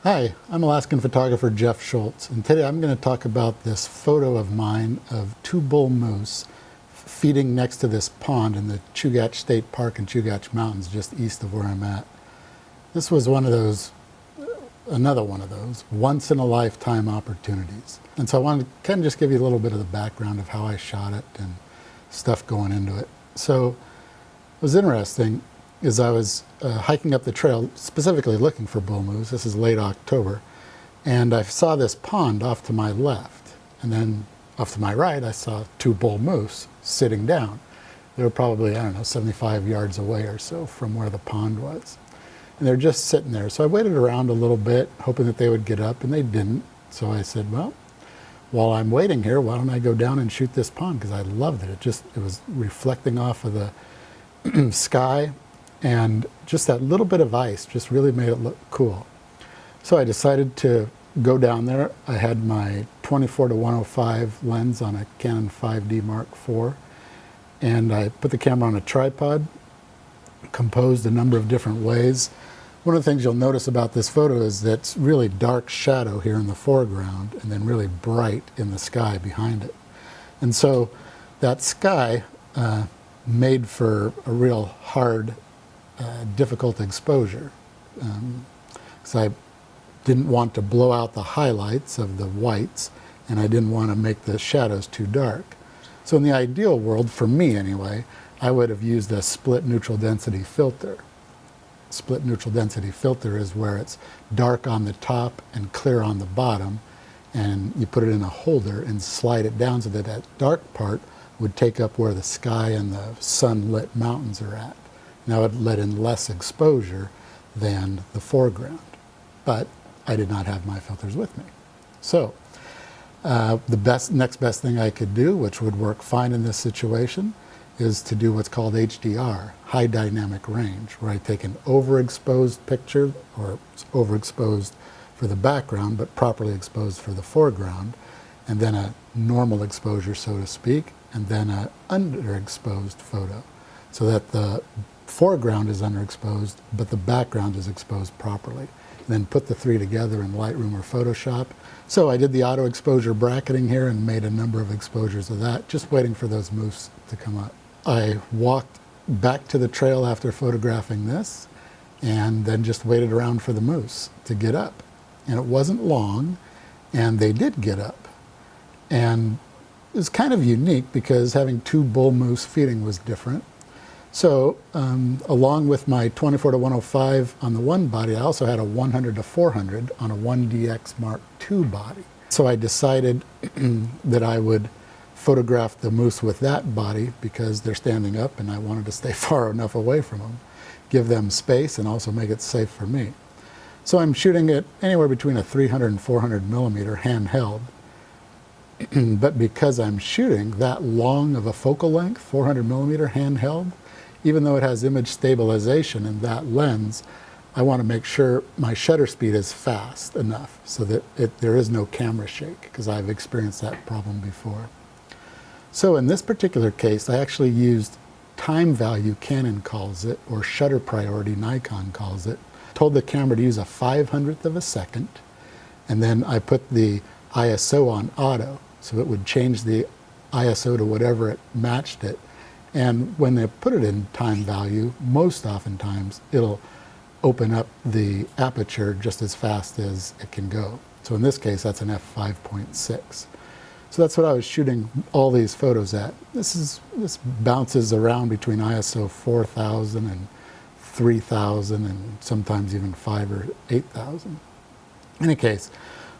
Hi, I'm Alaskan photographer Jeff Schultz, and today I'm going to talk about this photo of mine of two bull moose feeding next to this pond in the Chugach State Park in Chugach Mountains, just east of where I'm at. This was another one of those once-in-a-lifetime opportunities. And so I wanted to kind of just give you a little bit of the background of how I shot it and stuff going into it. So what was interesting is I was hiking up the trail, specifically looking for bull moose. This is late October. And I saw this pond off to my left. And then off to my right, I saw two bull moose sitting down. They were probably, 75 yards away or so from where the pond was. And they're just sitting there. So I waited around a little bit, hoping that they would get up, and they didn't. So I said, well, while I'm waiting here, why don't I go down and shoot this pond? Because I loved it. It was reflecting off of the sky. And just that little bit of ice just really made it look cool. So I decided to go down there. I had my 24-105 lens on a Canon 5D Mark IV, and I put the camera on a tripod, composed a number of different ways. One of the things you'll notice about this photo is that it's really dark shadow here in the foreground and then really bright in the sky behind it. And so that sky made for a real hard difficult exposure, because I didn't want to blow out the highlights of the whites, and I didn't want to make the shadows too dark. So in the ideal world, for me anyway, I would have used a split neutral density filter. Split neutral density filter is where it's dark on the top and clear on the bottom, and you put it in a holder and slide it down so that that dark part would take up where the sky and the sunlit mountains are at. Now it let in less exposure than the foreground, but I did not have my filters with me. So the next best thing I could do, which would work fine in this situation, is to do what's called HDR, high dynamic range, where I take an overexposed picture, or it's overexposed for the background, but properly exposed for the foreground, and then a normal exposure, so to speak, and then an underexposed photo, so that the foreground is underexposed, but the background is exposed properly. And then put the three together in Lightroom or Photoshop. So I did the auto exposure bracketing here and made a number of exposures of that, just waiting for those moose to come up. I walked back to the trail after photographing this, and then just waited around for the moose to get up. And it wasn't long, and they did get up. And it was kind of unique because having two bull moose feeding was different. So along with my 24-105 on the one body, I also had a 100-400 on a 1DX Mark II body. So I decided that I would photograph the moose with that body because they're standing up and I wanted to stay far enough away from them, give them space, and also make it safe for me. So I'm shooting it anywhere between a 300 and 400 millimeter handheld. But because I'm shooting that long of a focal length, 400 millimeter handheld, even though it has image stabilization in that lens, I want to make sure my shutter speed is fast enough so that there is no camera shake, because I've experienced that problem before. So in this particular case, I actually used time value, Canon calls it, or shutter priority, Nikon calls it. Told the camera to use a 500th of a second, and then I put the ISO on auto, so it would change the ISO to whatever it matched it. And when they put it in time value, most oftentimes it'll open up the aperture just as fast as it can go. So in this case, that's an f5.6. So that's what I was shooting all these photos at. This bounces around between ISO 4000 and 3000 and sometimes even 5,000 or 8,000. In any case,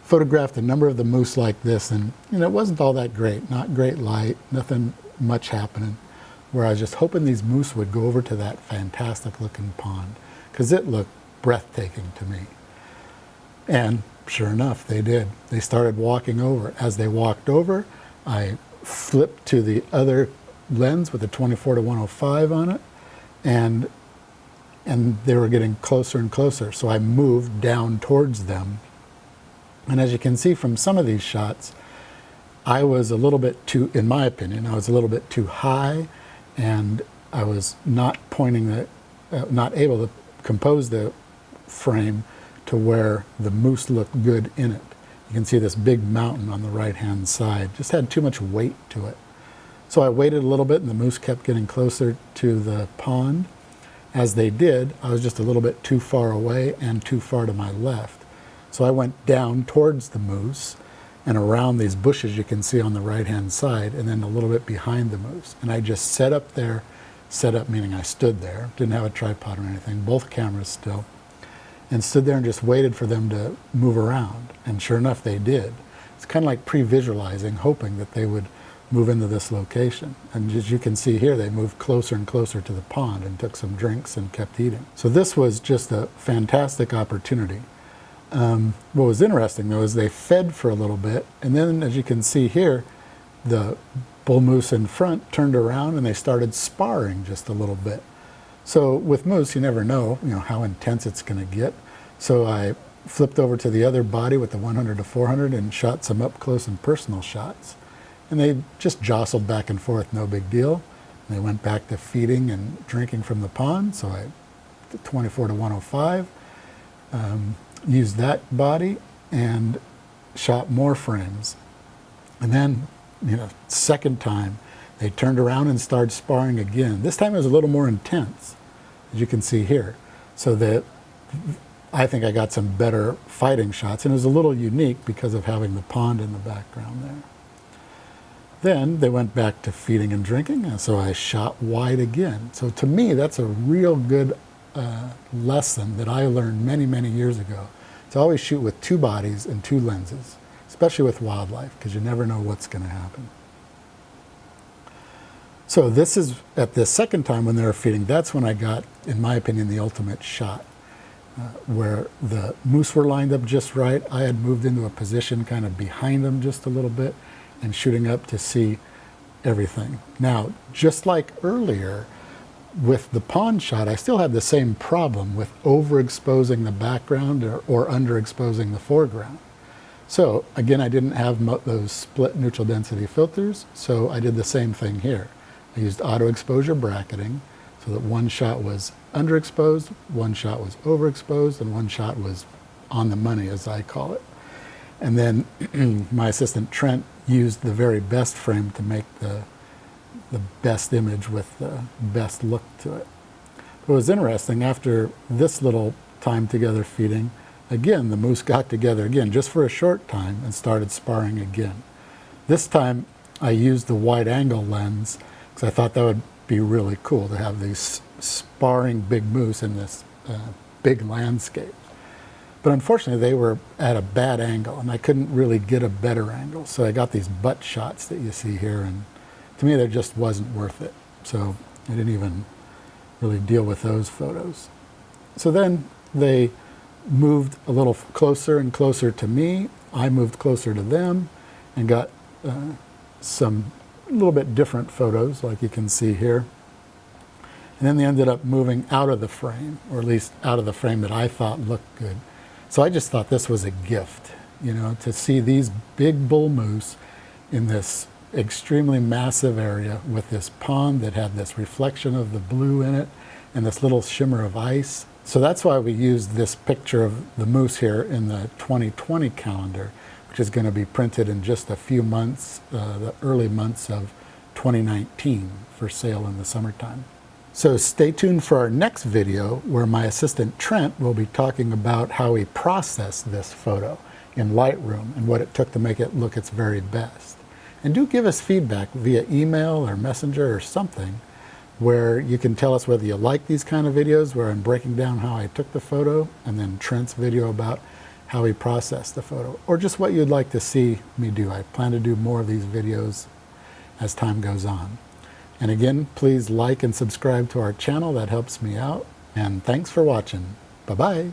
photographed a number of the moose like this, and it wasn't all that great, not great light, nothing much happening, where I was just hoping these moose would go over to that fantastic looking pond, because it looked breathtaking to me. And sure enough, they did. They started walking over. As they walked over, I flipped to the other lens with a 24-105 on it, and they were getting closer and closer. So I moved down towards them. And as you can see from some of these shots, I was a little bit too, in my opinion, I was a little bit too high, and I was not able to compose the frame to where the moose looked good in it. You can see this big mountain on the right-hand side. Just had too much weight to it. So I waited a little bit, and the moose kept getting closer to the pond. As they did, I was just a little bit too far away and too far to my left. So I went down towards the moose and around these bushes you can see on the right-hand side, and then a little bit behind the moose. And I just set up there, set up meaning I stood there, didn't have a tripod or anything, both cameras still, and stood there and just waited for them to move around. And sure enough, they did. It's kind of like pre-visualizing, hoping that they would move into this location. And as you can see here, they moved closer and closer to the pond and took some drinks and kept eating. So this was just a fantastic opportunity. What was interesting though is they fed for a little bit, and then as you can see here, the bull moose in front turned around and they started sparring just a little bit. So with moose, you never know, how intense it's going to get. So I flipped over to the other body with the 100 to 400 and shot some up close and personal shots. And they just jostled back and forth, no big deal. And they went back to feeding and drinking from the pond. So I did 24 to 105, used that body and shot more frames. And then, second time, they turned around and started sparring again. This time it was a little more intense, as you can see here. So that I think I got some better fighting shots, and it was a little unique because of having the pond in the background there. Then they went back to feeding and drinking, and so I shot wide again. So to me, that's a real good lesson that I learned many, many years ago. To always shoot with two bodies and two lenses, especially with wildlife, because you never know what's going to happen. So this is, at the second time when they were feeding, that's when I got, in my opinion, the ultimate shot, where the moose were lined up just right. I had moved into a position kind of behind them just a little bit and shooting up to see everything. Now, just like earlier, with the pond shot, I still had the same problem with overexposing the background or underexposing the foreground. So again, I didn't have those split neutral density filters, so I did the same thing here. I used auto exposure bracketing so that one shot was underexposed, one shot was overexposed, and one shot was on the money, as I call it. And then my assistant Trent used the very best frame to make the best image with the best look to it. But it was interesting, after this little time together feeding, again, the moose got together again, just for a short time, and started sparring again. This time, I used the wide angle lens, because I thought that would be really cool to have these sparring big moose in this big landscape. But unfortunately, they were at a bad angle, and I couldn't really get a better angle. So I got these butt shots that you see here, and to me, that just wasn't worth it. So I didn't even really deal with those photos. So then they moved a little closer and closer to me. I moved closer to them and got some a little bit different photos, like you can see here. And then they ended up moving out of the frame, or at least out of the frame that I thought looked good. So I just thought this was a gift, to see these big bull moose in this extremely massive area with this pond that had this reflection of the blue in it and this little shimmer of ice. So that's why we used this picture of the moose here in the 2020 calendar, which is going to be printed in just a few months, the early months of 2019, for sale in the summertime. So stay tuned for our next video, where my assistant Trent will be talking about how he processed this photo in Lightroom and what it took to make it look its very best. And do give us feedback via email or messenger or something, where you can tell us whether you like these kind of videos where I'm breaking down how I took the photo, and then Trent's video about how he processed the photo, or just what you'd like to see me do. I plan to do more of these videos as time goes on. And again, please like and subscribe to our channel. That helps me out. And thanks for watching. Bye-bye.